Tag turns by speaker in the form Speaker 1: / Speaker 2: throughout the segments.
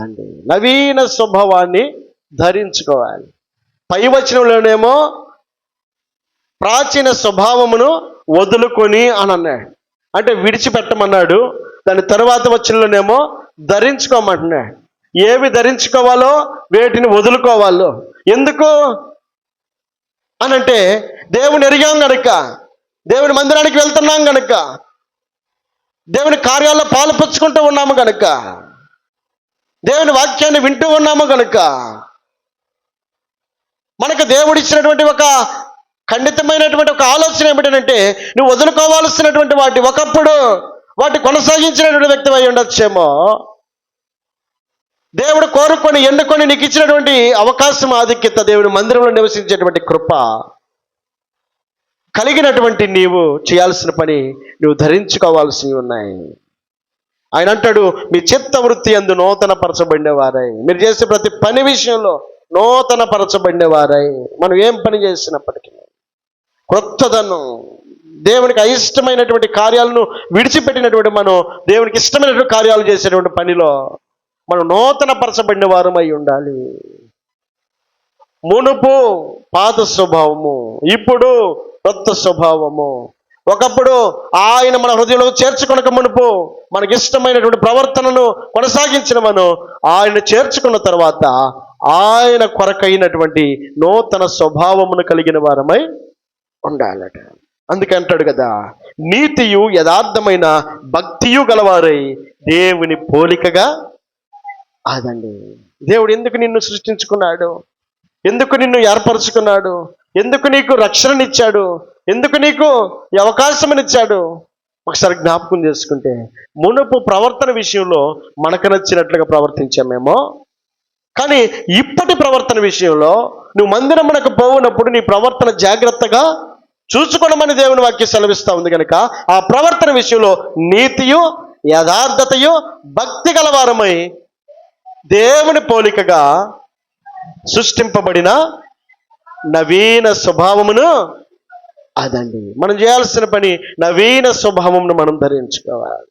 Speaker 1: అండి నవీన స్వభావాన్ని ధరించుకోవాలి. పై వచనంలోనేమో ప్రాచీన స్వభావమును వదులుకొని అని అన్నాడు, అంటే విడిచిపెట్టమన్నాడు. దాని తరువాత వచనంలోనేమో ధరించుకోమంటున్నాడు. ఏవి ధరించుకోవాలో వేటిని వదులుకోవాలో. ఎందుకు అనంటే దేవుని ఎరిగాం గనుక, దేవుని మందిరానికి వెళ్తున్నాం గనుక, దేవుని కార్యాల్లో పాలు పుచ్చుకుంటూ ఉన్నాము గనుక, దేవుని వాక్యాన్ని వింటూ ఉన్నాము గనుక, మనకు దేవుడిచ్చినటువంటి ఒక ఖండితమైనటువంటి ఒక ఆలోచన ఏమిటంటే నువ్వు వదులుకోవాల్సినటువంటి వాటి ఒకప్పుడు వాటి కొనసాగించినటువంటి వ్యక్తి అయి ఉండొచ్చేమో. దేవుడు కోరుకొని ఎన్నుకొని నీకు ఇచ్చినటువంటి అవకాశం, ఆధిక్యత, దేవుని మందిరంలో నివసించేటువంటి కృప కలిగినటువంటి నీవు చేయాల్సిన పని నువ్వు ధరించుకోవాల్సినవి ఉన్నాయి. ఆయన అంటాడు, మీ చిత్త వృత్తి యందు నూతన పరచబడినవారై. మీరు చేసే ప్రతి పని విషయంలో నూతన పరచబడినవారై. మనం ఏం పని చేసినప్పటికీ క్రొత్తదనం, దేవునికి అయిష్టమైనటువంటి కార్యాలను విడిచిపెట్టినటువంటి మనం దేవునికి ఇష్టమైనటువంటి కార్యాలు చేసేటువంటి పనిలో మనం నూతన పరచబడిన వారమై ఉండాలి. మునుపు పాత స్వభావము, ఇప్పుడు కొత్త స్వభావము. ఒకప్పుడు ఆయన మన హృదయంలో చేర్చుకొనక మునుపు మనకి ఇష్టమైనటువంటి ప్రవర్తనను కొనసాగించిన మనం ఆయన చేర్చుకున్న తర్వాత ఆయన కొరకైనటువంటి నూతన స్వభావమును కలిగిన వారమై ఉండాలట. అందుకే అంటాడు కదా, నీతియు యథార్థమైన భక్తియు గలవారై దేవుని పోలికగా. అదండి దేవుడు ఎందుకు నిన్ను సృష్టించుకున్నాడు, ఎందుకు నిన్ను ఏర్పరచుకున్నాడు, ఎందుకు నీకు రక్షణనిచ్చాడు, ఎందుకు నీకు ఈ అవకాశమనిచ్చాడు ఒకసారి జ్ఞాపకం చేసుకుంటే, మునుపు ప్రవర్తన విషయంలో మనకు నచ్చినట్లుగా ప్రవర్తించామేమో, కానీ ఇప్పటి ప్రవర్తన విషయంలో నువ్వు మందిరమునకు పోవునప్పుడు నీ ప్రవర్తన జాగ్రత్తగా చూసుకోవడమని దేవుని వాక్యం సెలవిస్తూ ఉంది కనుక ఆ ప్రవర్తన విషయంలో నీతియు యథార్థతయు భక్తి గలవారమై దేవుని పోలికగా సృష్టింపబడిన నవీన స్వభావమును. అదండి మనం చేయాల్సిన పని, నవీన స్వభావమును మనం ధరించుకోవాలి.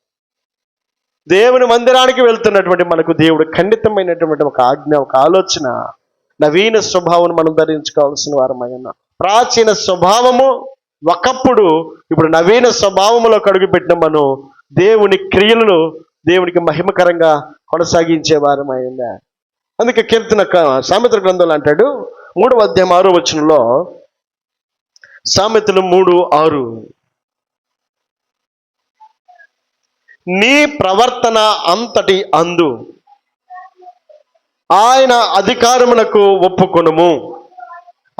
Speaker 1: దేవుని మందిరానికి వెళ్తున్నటువంటి మనకు దేవుడు ఖండితమైనటువంటి ఒక ఆజ్ఞ, ఒక ఆలోచన, నవీన స్వభావం మనం ధరించుకోవాల్సిన వారమై ఉన్నాం. ప్రాచీన స్వభావము ఒకప్పుడు, ఇప్పుడు నవీన స్వభావములో అడుగుపెట్టిన మనం దేవుని క్రియలను దేవునికి మహిమకరంగా కొనసాగించే వారమై ఉందా. అందుకే కీర్తన సామెతల గ్రంథంలో అంటాడు 3వ అధ్యాయం 6వ వచనంలో, సామెతలు 3:6, నీ ప్రవర్తన అంతటి అందు ఆయన అధికారమునకు ఒప్పుకొనుము,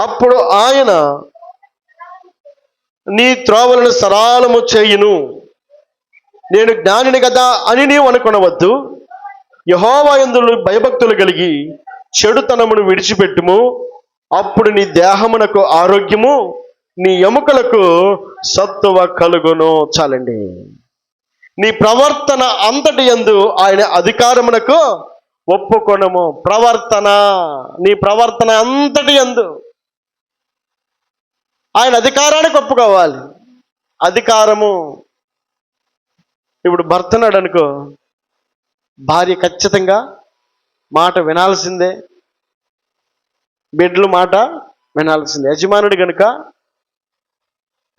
Speaker 1: అప్పుడు ఆయన నీ త్రోవలను సరళము చేయును. నేను జ్ఞానిని కదా అని నీవు అనుకొనవద్దు. యెహోవా యందు భయభక్తులు కలిగి చెడుతనమును విడిచిపెట్టుము, అప్పుడు నీ దేహమునకు ఆరోగ్యము, నీ ఎముకలకు సత్తువ కలుగును. చాలండి. నీ ప్రవర్తన అంతటి యందు ఆయన అధికారమునకు ఒప్పుకొనము. ప్రవర్తన, నీ ప్రవర్తన అంతటి యందు ఆయన అధికారానికి ఒప్పుకోవాలి. అధికారము, ఇప్పుడు భర్తనాడు అనుకో, భార్య ఖచ్చితంగా మాట వినాల్సిందే, బిడ్డలు మాట వినాల్సిందే. యజమానుడి కనుక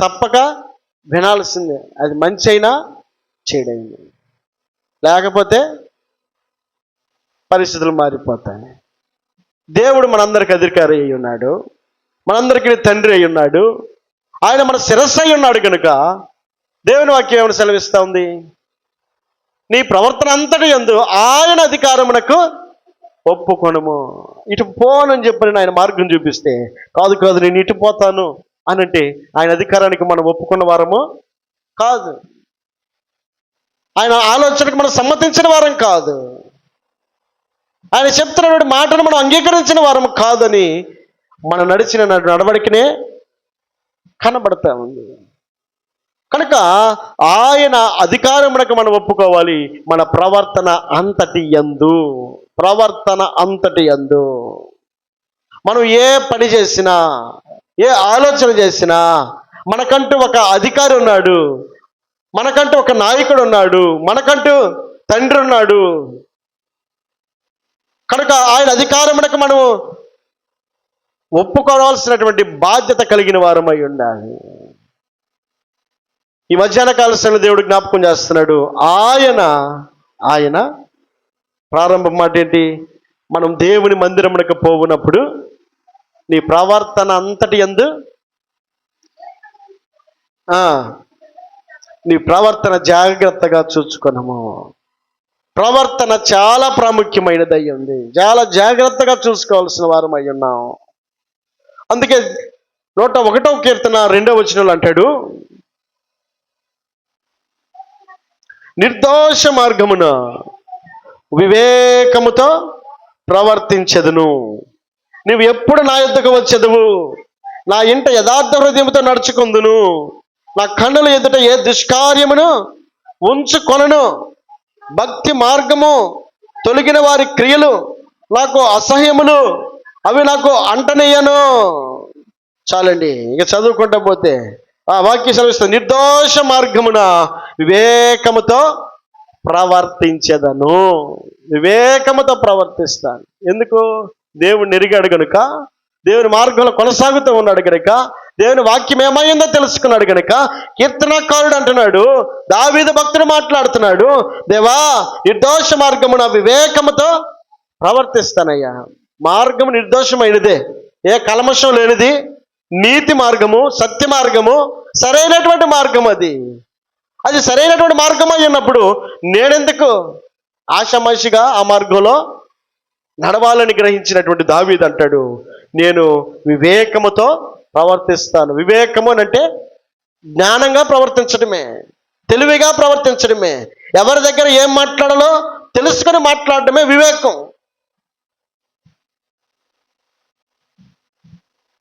Speaker 1: తప్పక వినాల్సిందే, అది మంచి అయినా చెడైంది, లేకపోతే పరిస్థితులు మారిపోతాయి. దేవుడు మనందరికి అధికారి అయి ఉన్నాడు, మనందరికీ తండ్రి అయి ఉన్నాడు, ఆయన మన శిరస్సు అయి ఉన్నాడు కనుక దేవుని వాక్యం ఏమైనా సెలవిస్తూ ఉంది, నీ ప్రవర్తన అంతటి యందు ఆయన అధికారమునకు ఒప్పుకొనుము. ఇటు పోనని చెప్పని ఆయన మార్గం చూపిస్తే, కాదు కాదు నేను ఇటు పోతాను అనంటే ఆయన అధికారానికి మనం ఒప్పుకున్న వారము కాదు, ఆయన ఆలోచనకు మనం సమ్మతించిన వారం కాదు, ఆయన చెప్తున్నటువంటి మాటను మనం అంగీకరించిన వారం కాదని మనం నడిచిన నడవడికనే కనబడతా ఉంది. కనుక ఆయన అధికారమునకు మనం ఒప్పుకోవాలి. మన ప్రవర్తన అంతటి యందు, ప్రవర్తన అంతటి యందు మనం ఏ పని చేసినా, ఏ ఆలోచన చేసినా మనకంటూ ఒక అధికారి ఉన్నాడు, మనకంటూ ఒక నాయకుడు ఉన్నాడు, మనకంటూ తండ్రి ఉన్నాడు. కనుక ఆయన అధికారమునకు మనం ఒప్పుకోవాల్సినటువంటి బాధ్యత కలిగిన వారమై ఉండాలి. ఈ మధ్యాహ్న కాల సమయంలో దేవుడు జ్ఞాపకం చేస్తున్నాడు. ఆయన ప్రారంభం మాట ఏంటి? మనం దేవుని మందిరమునకు పోవునప్పుడు నీ ప్రవర్తన అంతటి యందు నీ ప్రవర్తన జాగ్రత్తగా చూసుకున్నాము. ప్రవర్తన చాలా ప్రాముఖ్యమైనది అయ్యింది. చాలా జాగ్రత్తగా చూసుకోవాల్సిన వారం అయి ఉన్నాం. అందుకే 101వ కీర్తన 2వ వచనంలో అంటాడు, నిర్దోష మార్గమున వివేకముతో ప్రవర్తించెదను. నువ్వు ఎప్పుడు నా యొద్దకు వచ్చేదవు, నా ఇంట యథార్థ హృదయంతో నడుచుకుందును, నా కన్నుల ఎదుట ఏ దుష్కార్యమును ఉంచుకొనను, భక్తి మార్గము తొలగిన వారి క్రియలు నాకు అసహ్యములు, అవి నాకు అంటనీయను. చాలండి, ఇక చదువుకుంటా పోతే ఆ వాక్య సెలవిస్తుంది, నిర్దోష మార్గమున వివేకముతో ప్రవర్తించెదను. వివేకముతో ప్రవర్తిస్తాను. ఎందుకు? దేవుడిని ఎరిగాడు గనుక, దేవుని మార్గంలో కొనసాగుతూ ఉన్నాడు గనుక, దేవుని వాక్యం ఏమైందో తెలుసుకున్నాడు గనుక కీర్తనకారుడు అంటున్నాడు, దావీదు భక్తుడు మాట్లాడుతున్నాడు, దేవా నిర్దోష మార్గమున వివేకముతో ప్రవర్తిస్తానయ్యా. మార్గము నిర్దోషమైనదే, ఏ కల్మషం లేనిది, నీతి మార్గము, సత్య మార్గము, సరైనటువంటి మార్గం. అది సరైనటువంటి మార్గం అయి ఉన్నప్పుడు నేనెందుకు ఆషామాషిగా ఆ మార్గంలో నడవాలని గ్రహించినటువంటి దావీదు అంటాడు, నేను వివేకముతో ప్రవర్తిస్తాను. వివేకము అంటే జ్ఞానంగా ప్రవర్తించడమే, తెలివిగా ప్రవర్తించడమే, ఎవరి దగ్గర ఏం మాట్లాడాలో తెలుసుకొని మాట్లాడటమే వివేకం.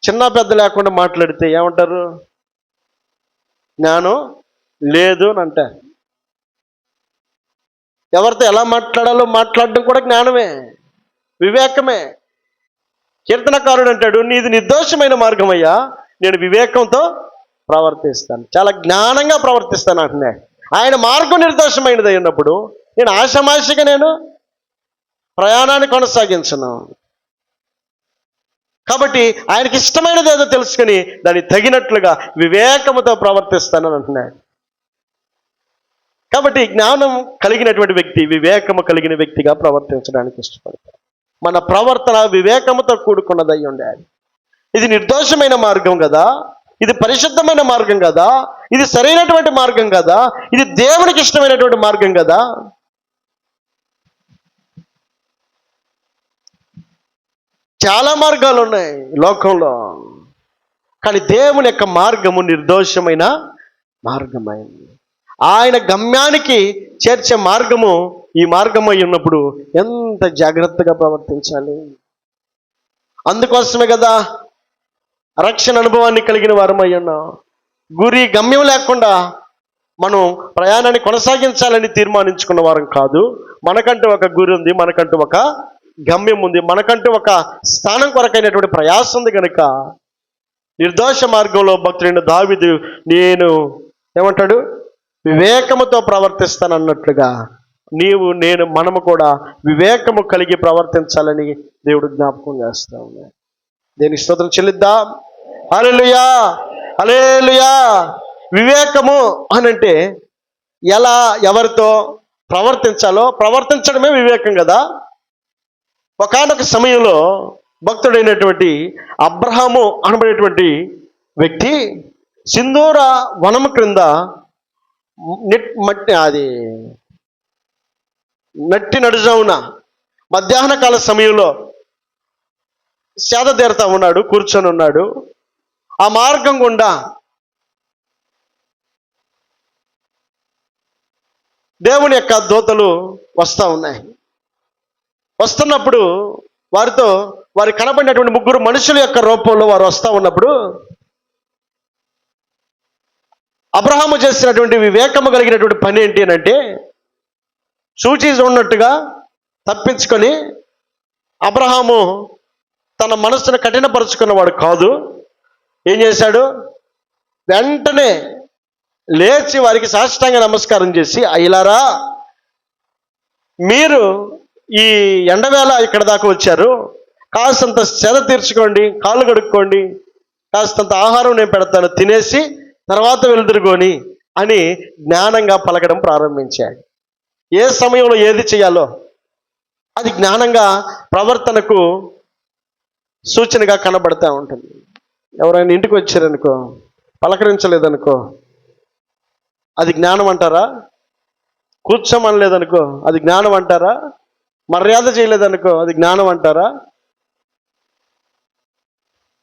Speaker 1: చిన్న పెద్ద లేకుండా మాట్లాడితే ఏమంటారు? జ్ఞానం లేదు అని అంటారు. ఎవరితో ఎలా మాట్లాడాలో మాట్లాడడం కూడా జ్ఞానమే, వివేకమే. కీర్తనకారుడు అంటాడు, నీది నిర్దోషమైన మార్గం అయ్యా, నేను వివేకంతో ప్రవర్తిస్తాను, చాలా జ్ఞానంగా ప్రవర్తిస్తాను అంటున్నాడు. ఆయన మార్గం నిర్దోషమైనది అయినప్పుడు నేను ఆషామాషిగా నేను ప్రయాణాన్ని కొనసాగించను. కాబట్టి ఆయనకి ఇష్టమైనది ఏదో తెలుసుకుని దానికి తగినట్లుగా వివేకముతో ప్రవర్తిస్తానని అంటున్నాడు. కాబట్టి జ్ఞానం కలిగినటువంటి వ్యక్తి వివేకము కలిగిన వ్యక్తిగా ప్రవర్తించడానికి ఇష్టపడతాడు. మన ప్రవర్తన వివేకముతో కూడుకున్నదై ఉండాలి. ఇది నిర్దోషమైన మార్గం కదా, ఇది పరిశుద్ధమైన మార్గం కదా, ఇది సరైనటువంటి మార్గం కదా, ఇది దేవునికి ఇష్టమైనటువంటి మార్గం కదా. చాలా మార్గాలు ఉన్నాయి లోకంలో, కానీ దేవుని యొక్క మార్గము నిర్దోషమైన మార్గమైంది. ఆయన గమ్యానికి చేర్చే మార్గము ఈ మార్గమై ఉన్నప్పుడు ఎంత జాగ్రత్తగా ప్రవర్తించాలి. అందుకోసమే కదా రక్షణ అనుభవాన్ని కలిగిన వారమై ఉన్నాం. గురి గమ్యం లేకుండా మనం ప్రయాణాన్ని కొనసాగించాలని తీర్మానించుకున్న వారం కాదు. మనకంటూ ఒక గురి ఉంది, మనకంటూ ఒక గమ్యం ఉంది, మనకంటూ ఒక స్థానం కొరకైనటువంటి ప్రయాసం ఉంది. కనుక నిర్దోష మార్గంలో భక్తుడైన దావీదు నేను ఏమంటాడు? వివేకముతో ప్రవర్తిస్తాను అన్నట్లుగా నీవు నేను మనము కూడా వివేకము కలిగి ప్రవర్తించాలని దేవుడు జ్ఞాపకం చేస్తా ఉన్నాడు. దేనికి స్తోత్రం చెల్లిద్దాం. హల్లెలూయా, హల్లెలూయా. వివేకము అనంటే ఎలా ఎవరితో ప్రవర్తించాలో ప్రవర్తించడమే వివేకం కదా. ఒకానొక సమయంలో భక్తుడైనటువంటి అబ్రహాము అనబడేటువంటి వ్యక్తి సింధూర వనము క్రింద నట్టి నడుజావున మధ్యాహ్న కాల సమయంలో సేద తీరుతా ఉన్నాడు, కూర్చొని ఉన్నాడు. ఆ మార్గం గుండా దేవుని యొక్క దూతలు వస్తూ ఉన్నాయి. వస్తున్నప్పుడు వారి కనబడినటువంటి ముగ్గురు మనుషుల యొక్క రూపంలో వారు వస్తూ ఉన్నప్పుడు అబ్రహాము చేసినటువంటి వివేకము కలిగినటువంటి పని ఏంటి అని అంటే, సూచి ఉన్నట్టుగా తప్పించుకొని అబ్రహాము తన మనస్సును కఠినపరుచుకున్నవాడు కాదు. ఏం చేశాడు? వెంటనే లేచి వారికి సాష్టాంగ నమస్కారం చేసి, అయ్యలారా మీరు ఈ ఎండవేళ ఇక్కడ దాకా వచ్చారు, కాస్తంత సెద తీర్చుకోండి, కాళ్ళు కడుక్కోండి, కాస్తంత ఆహారం నేను పెడతాను, తినేసి తర్వాత వెలుదురుగోని అని జ్ఞానంగా పలకడం ప్రారంభించాడు. ఏ సమయంలో ఏది చేయాలో అది జ్ఞానంగా ప్రవర్తనకు సూచనగా కనబడతా ఉంటుంది. ఎవరైనా ఇంటికి వచ్చారనుకో, పలకరించలేదనుకో, అది జ్ఞానం అంటారా? కూర్చోమనలేదనుకో, అది జ్ఞానం అంటారా? మర్యాద చేయలేదనుకో, అది జ్ఞానం అంటారా?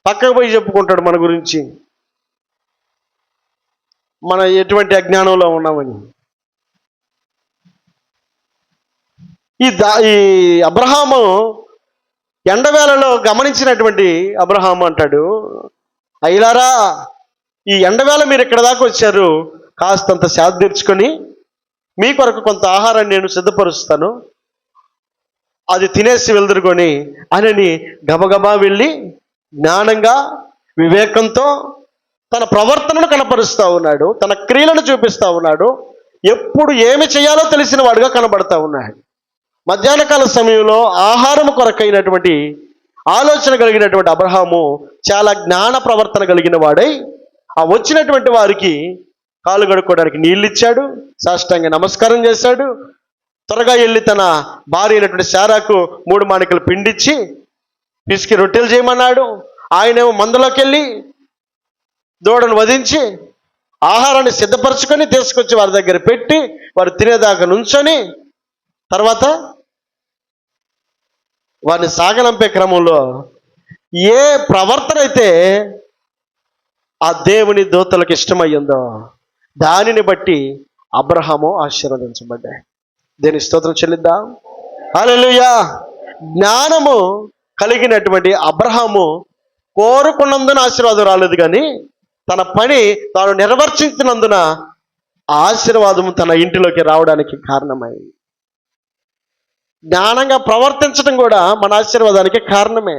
Speaker 1: పక్కకు పోయి చెప్పుకుంటాడు మన గురించి, మన ఎటువంటి అజ్ఞానంలో ఉన్నామని. ఈ అబ్రహాము ఎండవేళలో గమనించినటువంటి అబ్రహాము అంటాడు, అయ్యలారా, ఈ ఎండవేళ మీరు ఇక్కడ దాకా వచ్చారు, కాస్తంత సేద తీర్చుకొని మీ కొరకు కొంత ఆహారాన్ని నేను సిద్ధపరుస్తాను, అది తినేసి వెళ్దురుకొని అని గబగబా వెళ్ళి జ్ఞానంగా వివేకంతో తన ప్రవర్తనను కనపరుస్తూ ఉన్నాడు, తన క్రియలను చూపిస్తూ ఉన్నాడు, ఎప్పుడు ఏమి చేయాలో తెలిసిన వాడుగా కనబడతా ఉన్నాడు. మధ్యాహ్న కాల సమయంలో ఆహారం కొరకైనటువంటి ఆలోచన కలిగినటువంటి అబ్రహాము చాలా జ్ఞాన ప్రవర్తన కలిగిన వాడై ఆ వచ్చినటువంటి వారికి కాలు కడుక్కోవడానికి నీళ్ళు ఇచ్చాడు, సాష్టాంగ నమస్కారం చేశాడు, త్వరగా వెళ్ళి తన భార్య అయినటువంటి శారాకు 3 మాణికలు పిండిచ్చి పిసికి రొట్టెలు చేయమన్నాడు. ఆయనేమో మందలోకి వెళ్ళి దూడను వధించి ఆహారాన్ని సిద్ధపరచుకొని తీసుకొచ్చి వారి దగ్గర పెట్టి వారు తినేదాకా నుంచొని తర్వాత వారిని సాగనంపే క్రమంలో ఏ ప్రవర్తన అయితే ఆ దేవుని దూతలకు ఇష్టమయ్యిందో దానిని బట్టి అబ్రహాము ఆశీర్వదించబడ్డాడు. దేని స్తోత్రం చెల్లిద్దాం. హల్లెలూయా. జ్ఞానము కలిగినటువంటి అబ్రహాము కోరుకున్నందున ఆశీర్వాదం రాలేదు, కానీ తన పని తాను నిర్వర్తించినందున ఆశీర్వాదము తన ఇంటిలోకి రావడానికి కారణమైంది. జ్ఞానంగా ప్రవర్తించడం కూడా మన ఆశీర్వాదానికి కారణమే,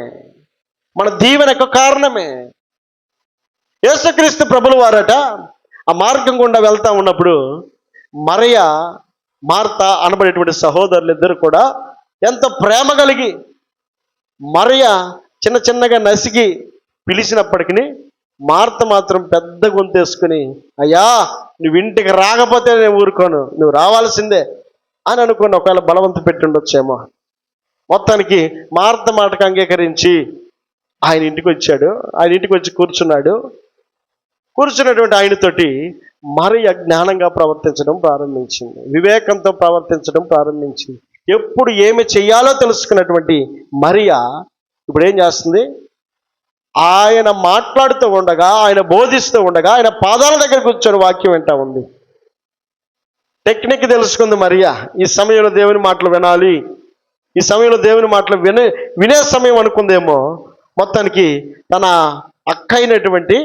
Speaker 1: మన దీవెనకు కారణమే. యేసుక్రీస్తు ప్రభుల వారట ఆ మార్గం గుండా వెళ్తా ఉన్నప్పుడు మరియ, మార్త అనబడేటువంటి సహోదరులు ఇద్దరు కూడా ఎంతో ప్రేమ కలిగి మరియ చిన్న చిన్నగా నసిగి పిలిచినప్పటికీ మార్త మాత్రం పెద్ద గొంతేసుకుని, అయ్యా నువ్వు ఇంటికి రాకపోతే నేను ఊరుకోను, నువ్వు రావాల్సిందే అని అనుకుని ఒకవేళ బలవంత పెట్టుండొచ్చేమో. మొత్తానికి మార్త మాటకు అంగీకరించి ఆయన ఇంటికి వచ్చాడు. ఆయన ఇంటికి వచ్చి కూర్చున్నాడు. కూర్చున్నటువంటి ఆయనతోటి మరియ జ్ఞానంగా ప్రవర్తించడం ప్రారంభించింది, వివేకంతో ప్రవర్తించడం ప్రారంభించింది. ఎప్పుడు ఏమి చెయ్యాలో తెలుసుకున్నటువంటి మరియ ఇప్పుడు ఏం చేస్తుంది? ఆయన మాట్లాడుతూ ఉండగా, ఆయన బోధిస్తూ ఉండగా ఆయన పాదాల దగ్గర కూర్చొని వాక్యం వింటా ఉంది. టెక్నిక్ తెలుసుకుంది మరియ. ఈ సమయంలో దేవుని మాటలు వినాలి, ఈ సమయంలో దేవుని మాటలు వినే సమయం అనుకుందేమో. మొత్తానికి తన అక్క అయినటువంటి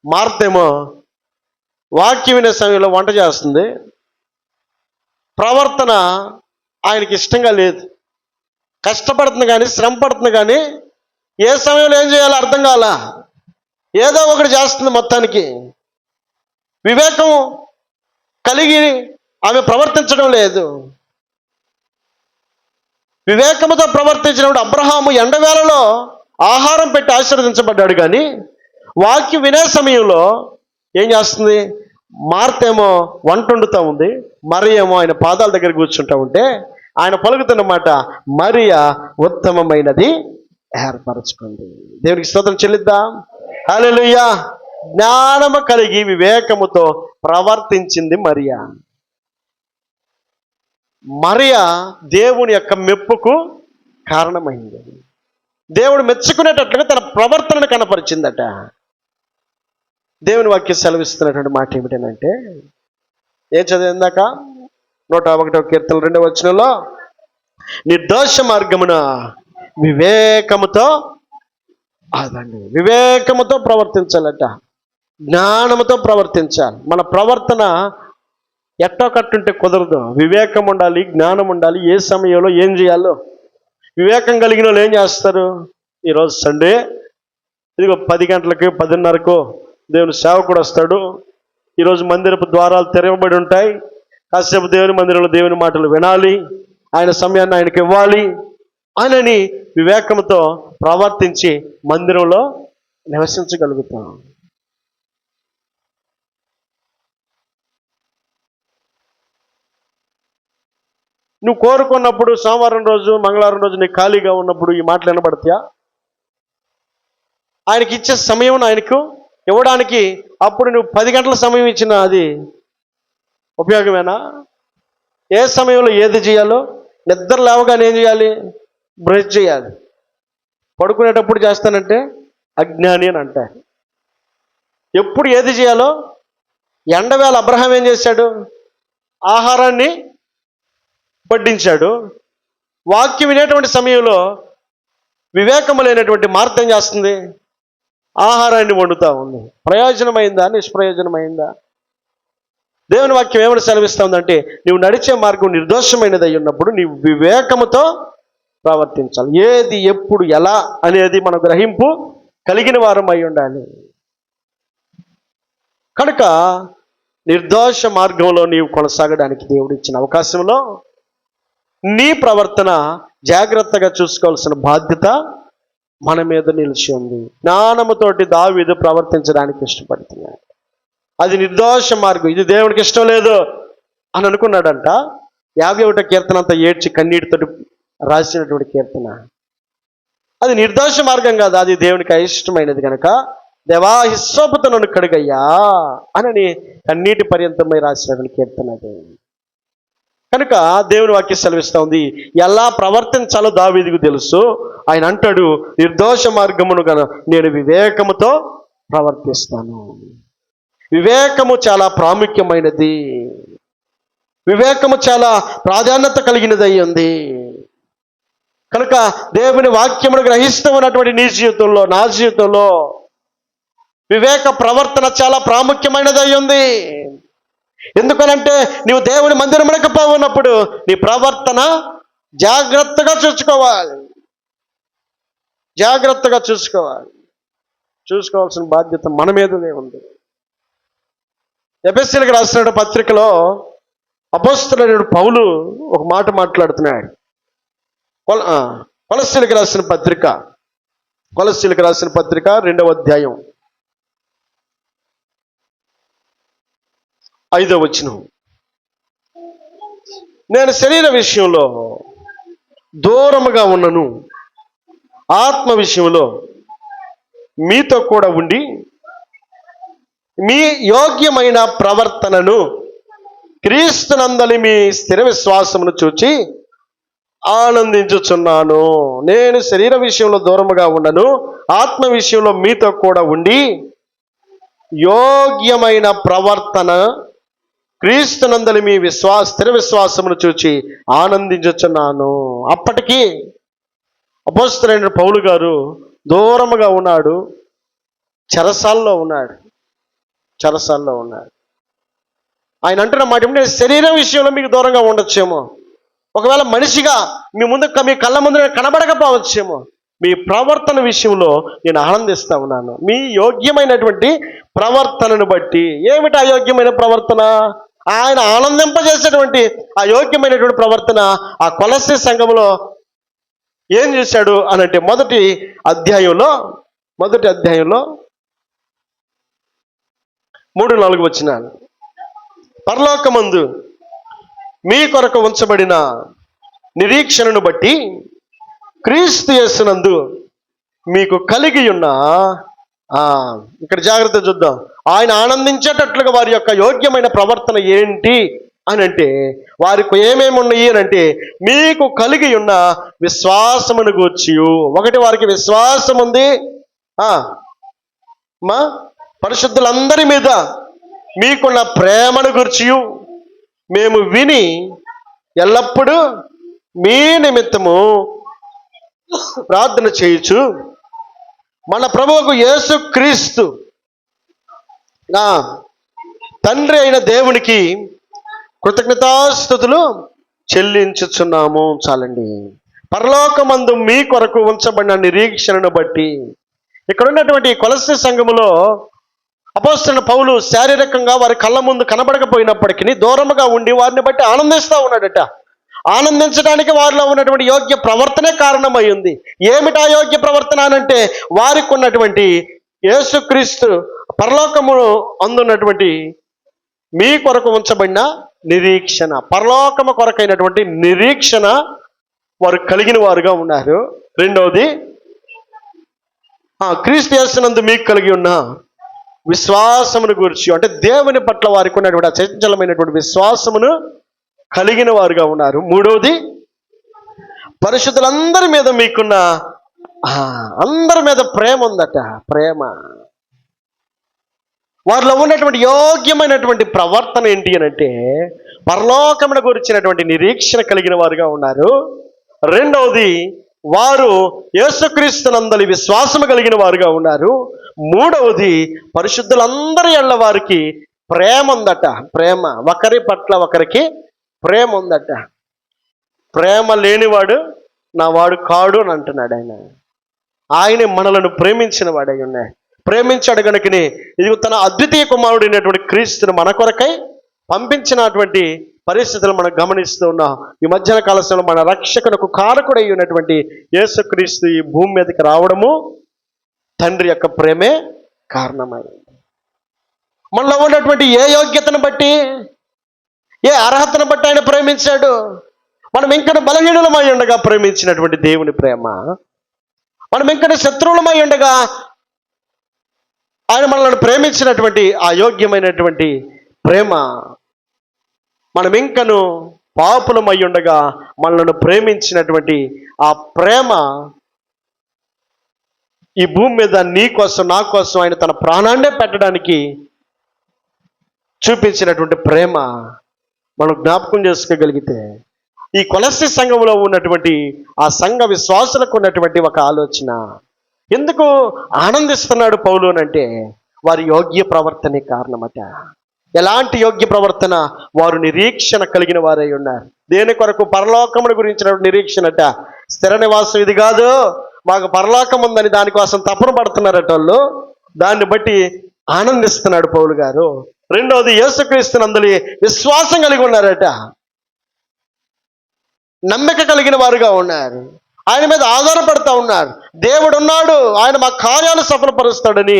Speaker 1: మార్తేమో వాక్యం వినే సమయంలో వంట చేస్తుంది. ప్రవర్తన ఆయనకి ఇష్టంగా లేదు, కష్టపడుతుంది కానీ శ్రమ పడుతుంది కానీ ఏ సమయంలో ఏం చేయాలో అర్థం కాల, ఏదో ఒకటి చేస్తుంది. మొత్తానికి వివేకం కలిగి ఆమె ప్రవర్తించడం లేదు. వివేకముతో ప్రవర్తించినప్పుడు అబ్రహాము ఎండవేళలో ఆహారం పెట్టి ఆశీర్వదించబడ్డాడు, కానీ వాక్యం వినే సమయంలో ఏం చేస్తుంది? మార్తేమో వంట వండుతూ ఉంది, మరియ ఏమో ఆయన పాదాల దగ్గర కూర్చుంటా ఉంటే ఆయన పలుకుతున్నమాట, మరియ ఉత్తమమైనది ఏర్పరచుకుంది. దేవునికి స్తోత్రం చెల్లిద్దాం. హల్లెలూయా. జ్ఞానము కలిగి వివేకముతో ప్రవర్తించింది మరియ. మరియ దేవుని యొక్క మెప్పుకు కారణమైంది. దేవుడు మెచ్చుకునేటట్లుగా తన ప్రవర్తనను కనపరిచిందట. దేవుని వాక్యం సెలవిస్తున్నటువంటి మాట ఏమిటంటే, ఏం చదివిందాక 101వ కీర్తన 2వ వచనంలో, నిర్దోష మార్గమున వివేకముతో అదండి, వివేకముతో ప్రవర్తించాలట, జ్ఞానముతో ప్రవర్తించాలి. మన ప్రవర్తన ఎట్టో కట్టుంటే కుదరదు. వివేకం ఉండాలి, జ్ఞానం ఉండాలి. ఏ సమయంలో ఏం చేయాలో వివేకం కలిగిన వాళ్ళు ఏం చేస్తారు? ఈరోజు సండే, ఇదిగో 10 గంటలకు 10:30కు దేవుని సేవకుడు వస్తాడు. ఈరోజు మందిరపు ద్వారాలు తెరవబడి ఉంటాయి, కాసేపు దేవుని మందిరంలో దేవుని మాటలు వినాలి ఆయన సమయాన్ని ఆయనకి ఇవ్వాలి అనని వివేకంతో ప్రవర్తించి మందిరంలో నివసించగలుగుతాం. నువ్వు కోరుకున్నప్పుడు సోమవారం రోజు మంగళవారం రోజు నీకు ఖాళీగా ఉన్నప్పుడు ఈ మాటలు వినబడతాయా? ఆయనకి ఇచ్చే సమయం ఆయనకు ఇవ్వడానికి అప్పుడు నువ్వు 10 గంటల సమయం ఇచ్చినా అది ఉపయోగమేనా? ఏ సమయంలో ఏది చేయాలో, నిద్ర లేవగానే ఏం చేయాలి? బ్రష్ చేయాలి. పడుకునేటప్పుడు చేస్తానంటే అజ్ఞాని అని అంటారు. ఎప్పుడు ఏది చేయాలో, ఎండవేళ అబ్రహాం ఏం చేశాడు? ఆహారాన్ని వడ్డించాడు. వాక్యం వినేటువంటి సమయంలో వివేకము లేనటువంటి మార్త ఏం చేస్తుంది? ఆహారాన్ని వండుతూ ఉంది. ప్రయోజనమైందా? నిష్ప్రయోజనమైందా? దేవుని వాక్యం ఏమని సెలవిస్తుందంటే, నువ్వు నడిచే మార్గం నిర్దోషమైనది అయి ఉన్నప్పుడు నీవు వివేకముతో ప్రవర్తించాలి. ఏది ఎప్పుడు ఎలా అనేది మన గ్రహింపు కలిగిన వారం అయి ఉండాలి. కనుక నిర్దోష మార్గంలో నీవు కొనసాగడానికి దేవుడు ఇచ్చిన అవకాశంలో నీ ప్రవర్తన జాగ్రత్తగా చూసుకోవాల్సిన బాధ్యత మన మీద నిలిచి ఉంది. జ్ఞానముతోటి దావీదు ప్రవర్తించడానికి ఇష్టపడుతున్నాడు. అది నిర్దోష మార్గం, ఇది దేవునికి ఇష్టం లేదు అని అనుకున్నాడంట. 51వ కీర్తన అంతా ఏడ్చి కన్నీటితో రాసినటువంటి కీర్తన. అది నిర్దోష మార్గం కాదు, అది దేవునికి అయిష్టమైనది కనుక దేవా హిస్సోపుతో నన్ను కడుగయ్యా అని కన్నీటి పర్యంతమై రాసినటువంటి కీర్తన అది. కనుక దేవుని వాక్యం సెలవిస్తూ ఉంది, ఎలా ప్రవర్తించాలో దావీదుకు తెలుసు. ఆయన అంటాడు, నిర్దోష మార్గమును గన నేను వివేకముతో ప్రవర్తిస్తాను. వివేకము చాలా ప్రాముఖ్యమైనది. వివేకము చాలా ప్రాధాన్యత కలిగినది అయి ఉంది. కనుక దేవుని వాక్యమును గ్రహిస్తూ ఉన్నటువంటి నీ జీవితంలో, నా జీవితంలో వివేక ప్రవర్తన చాలా ప్రాముఖ్యమైనది అయి ఉంది. ఎందుకనంటే నీవు దేవుని మందిరమునకు పోవున్నప్పుడు నీ ప్రవర్తన జాగ్రత్తగా చూసుకోవాలి. జాగ్రత్తగా చూసుకోవాల్సిన బాధ్యత మన మీదనే ఉంది. ఎఫెసీయులకు రాసిన పత్రికలో అపోస్తలుడైన పౌలు ఒక మాట మాట్లాడుతున్నాడు. కొలస్సీయులకు రాసిన పత్రిక 2వ అధ్యాయం 5వ వచనం. నేను శరీర విషయంలో దూరముగా ఉన్నను, ఆత్మ విషయంలో మీతో కూడా ఉండి మీ యోగ్యమైన ప్రవర్తనను క్రీస్తునందలి మీ స్థిర విశ్వాసమును చూచి ఆనందించుచున్నాను. నేను శరీర విషయంలో దూరముగా ఉండను, ఆత్మ విషయంలో మీతో కూడా ఉండి యోగ్యమైన ప్రవర్తన క్రీస్తునందలి మీ స్థిర విశ్వాసమును చూచి ఆనందించుచున్నాను. అప్పటికి అపోస్తలుడైన పౌలు గారు దూరముగా ఉన్నాడు, చెరసాల్లో ఉన్నాడు. ఆయన అంటున్న మాట ఏమిటంటే, శరీరం విషయంలో మీకు దూరంగా ఉండొచ్చేమో, ఒకవేళ మనిషిగా మీ కళ్ళ ముందు కనబడకపోవచ్చేమో, మీ ప్రవర్తన విషయంలో నేను ఆనందిస్తూ ఉన్నాను. మీ యోగ్యమైనటువంటి ప్రవర్తనను బట్టి. ఏమిటి ఆ యోగ్యమైన ప్రవర్తన? ఆయన ఆనందింపజేసేటువంటి ఆ యోగ్యమైనటువంటి ప్రవర్తన ఆ కొలస్సీ సంఘంలో ఏం చేశాడు అనంటే, మొదటి అధ్యాయంలో 3-4 వచనాలు. పరలోకమందు మీ కొరకు ఉంచబడిన నిరీక్షణను బట్టి క్రీస్తు యేసునందు మీకు కలిగి ఉన్న, ఇక్కడ జాగ్రత్త చూద్దాం, ఆయన ఆనందించేటట్లుగా వారి యొక్క యోగ్యమైన ప్రవర్తన ఏంటి అని అంటే, వారికి ఏమేమి ఉన్నాయి అని అంటే, మీకు కలిగి ఉన్న విశ్వాసమును గూర్చి. ఒకటి, వారికి విశ్వాసం ఉంది. మా పరిశుద్ధులందరి మీద మీకున్న ప్రేమను గూర్చి మేము విని ఎల్లప్పుడూ మీ నిమిత్తము ప్రార్థన చేయుచు మన ప్రభువుకు యేసు క్రీస్తు తండ్రి అయిన దేవునికి కృతజ్ఞతాస్తుతులు చెల్లించుచున్నాము. చాలండి. పరలోకమందు మీ కొరకు ఉంచబడిన నిరీక్షణను బట్టి. ఇక్కడ ఉన్నటువంటి కొలస్సీ సంఘములో అపోస్తలుడైన పౌలు శారీరకంగా వారి కళ్ళ ముందు కనబడకపోయినప్పటికీ దూరముగా ఉండి వారిని బట్టి ఆనందిస్తూ ఉన్నాడట. ఆనందించడానికి వారిలో ఉన్నటువంటి యోగ్య ప్రవర్తనే కారణమై ఉంది. ఏమిటా యోగ్య ప్రవర్తన అనంటే వారికి ఉన్నటువంటి యేసుక్రీస్తు పరలోకము అందున్నటువంటి మీ కొరకు ఉంచబడిన నిరీక్షణ, పరలోకము కొరకైనటువంటి నిరీక్షణ వారు కలిగిన వారుగా ఉన్నారు. రెండవది క్రీస్తు యేసునందు మీకు కలిగి ఉన్న విశ్వాసమును గురించి, అంటే దేవుని పట్ల వారికి ఉన్నటువంటి అచంచలమైనటువంటి విశ్వాసమును కలిగిన వారుగా ఉన్నారు. మూడవది పరిశుద్ధులందరి మీద మీకున్న అందరి మీద ప్రేమ ఉందట. ప్రేమ, వారిలో ఉన్నటువంటి యోగ్యమైనటువంటి ప్రవర్తన ఏంటి అని అంటే పరలోకమును గురించినటువంటి నిరీక్షణ కలిగిన వారుగా ఉన్నారు. రెండవది వారు యేసుక్రీస్తునందలి విశ్వాసము కలిగిన వారుగా ఉన్నారు. మూడవది పరిశుద్ధులందరి ఎళ్ళ వారికి ప్రేమ ఉందట. ప్రేమ, ఒకరి పట్ల ఒకరికి ప్రేమ ఉందట. ప్రేమ లేనివాడు నా వాడు కాడు అని అంటున్నాడు ఆయన. ఆయనే మనలను ప్రేమించిన వాడై ఉన్నాయి. ప్రేమించాడు గనుకనే ఇది తన అద్వితీయ కుమారుడైనటువంటి క్రీస్తును మన కొరకై పంపించినటువంటి పరిస్థితులు మనం గమనిస్తూ ఉన్నాం. ఈ మధ్యాహ్న కాలంలో మన రక్షకునకు కారకుడై ఉన్నటువంటి యేసుక్రీస్తు ఈ భూమి మీదకి రావడము తండ్రి యొక్క ప్రేమే కారణమైంది. మనలో ఉన్నటువంటి ఏ యోగ్యతను బట్టి, ఏ అర్హతను బట్టి ఆయన ప్రేమించాడు. మనం ఇంకా బలహీనులమై ఉండగా ప్రేమించినటువంటి దేవుని ప్రేమ, మనం ఇంకా శత్రువులమై ఉండగా ఆయన మనల్ని ప్రేమించినటువంటి ఆ యోగ్యమైనటువంటి ప్రేమ, మనం ఇంకను పాపులమై ఉండగా మనల్ని ప్రేమించినటువంటి ఆ ప్రేమ, ఈ భూమి మీద నీ కోసం నా కోసం ఆయన తన ప్రాణాన్నే పెట్టడానికి చూపించినటువంటి ప్రేమ మనం జ్ఞాపకం చేసుకోగలిగితే ఈ కొలస్సీ సంఘంలో ఉన్నటువంటి ఆ సంఘ విశ్వాసులకు ఉన్నటువంటి ఒక ఆలోచన, ఎందుకు ఆనందిస్తున్నాడు పౌలు అంటే వారి యోగ్య ప్రవర్తనే కారణమట. ఎలాంటి యోగ్య ప్రవర్తన? వారు నిరీక్షణ కలిగిన వారై ఉన్నారు. దేని కొరకు? పరలోకమును గురించిన నిరీక్షణట. స్థిర నివాసం ఇది కాదు, మాకు పరలోకం ఉందని దానికోసం తపన పడుతున్నారట వాళ్ళు. దాన్ని బట్టి ఆనందిస్తున్నాడు పౌలు గారు. రెండవది యేసుక్రీస్తునందలి విశ్వాసం కలిగి ఉన్నారట. నమ్మిక కలిగిన వారుగా ఉన్నారు. ఆయన మీద ఆధారపడతా ఉన్నారు. దేవుడు ఉన్నాడు, ఆయన మా కార్యాలు సఫలపరుస్తాడని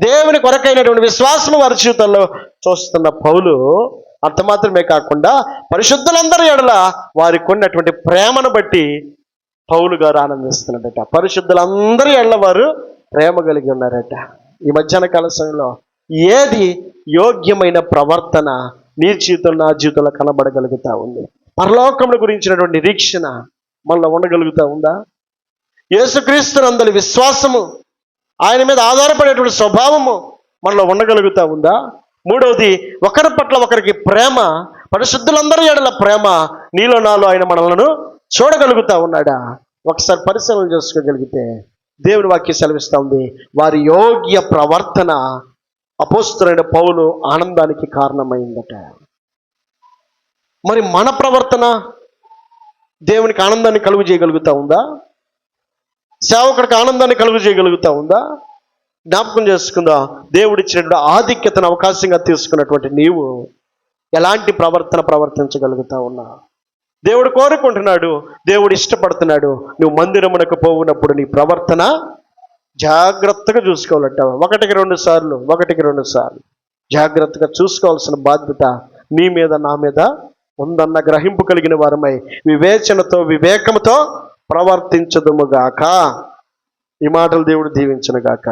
Speaker 1: దేవుని కొరకైనటువంటి విశ్వాసం వారి జీవితంలో చూస్తున్న పౌలు అంత మాత్రమే కాకుండా పరిశుద్ధులందరి ఎడల వారికి ఉన్నటువంటి ప్రేమను బట్టి పౌలు గారు ఆనందిస్తున్నాడట. పరిశుద్ధులందరి ఎడల వారు ప్రేమ కలిగి ఉన్నారట. ఈ మధ్యాహ్న కాల సమయంలో ఏది యోగ్యమైన ప్రవర్తన నీ జీవితంలో నా జీవితంలో కనబడగలుగుతా ఉంది? పరలోకమును గురించినటువంటి నిరీక్షణ మనలో ఉండగలుగుతా ఉందా? యేసుక్రీస్తునందలి విశ్వాసము, ఆయన మీద ఆధారపడేటువంటి స్వభావము మనలో ఉండగలుగుతా ఉందా? మూడవది ఒకరి పట్ల ఒకరికి ప్రేమ, పరిశుద్ధులందరి ఎడల ప్రేమ నీలో నాలో ఆయన మనలను చూడగలుగుతా ఉన్నాడా? ఒకసారి పరిశీలన చేసుకోగలిగితే దేవుని వాక్యం సెలవిస్తూ ఉంది, వారి యోగ్య ప్రవర్తన అపోస్తలుడైన పౌలు ఆనందానికి కారణమైందట. మరి మన ప్రవర్తన దేవునికి ఆనందాన్ని కలుగు చేయగలుగుతా ఉందా? సేవకుడికి ఆనందాన్ని కలుగు చేయగలుగుతా ఉందా? జ్ఞాపకం చేసుకుందా, దేవుడిచ్చినటువంటి ఆధిక్యతను అవకాశంగా తీసుకున్నటువంటి నీవు ఎలాంటి ప్రవర్తించగలుగుతా ఉన్నా? దేవుడు కోరుకుంటున్నాడు, దేవుడు ఇష్టపడుతున్నాడు. నువ్వు మందిరమునకు పోవునప్పుడు నీ ప్రవర్తన జాగ్రత్తగా చూసుకోవాలంట. ఒకటికి రెండు సార్లు జాగ్రత్తగా చూసుకోవాల్సిన బాధ్యత నీ మీద నా మీద ఉందన్న గ్రహింపు కలిగిన వారమై వివేచనతో వివేకముతో ప్రవర్తించదుముగాక. ఈ మాటలు దేవుడు దీవించునుగాక.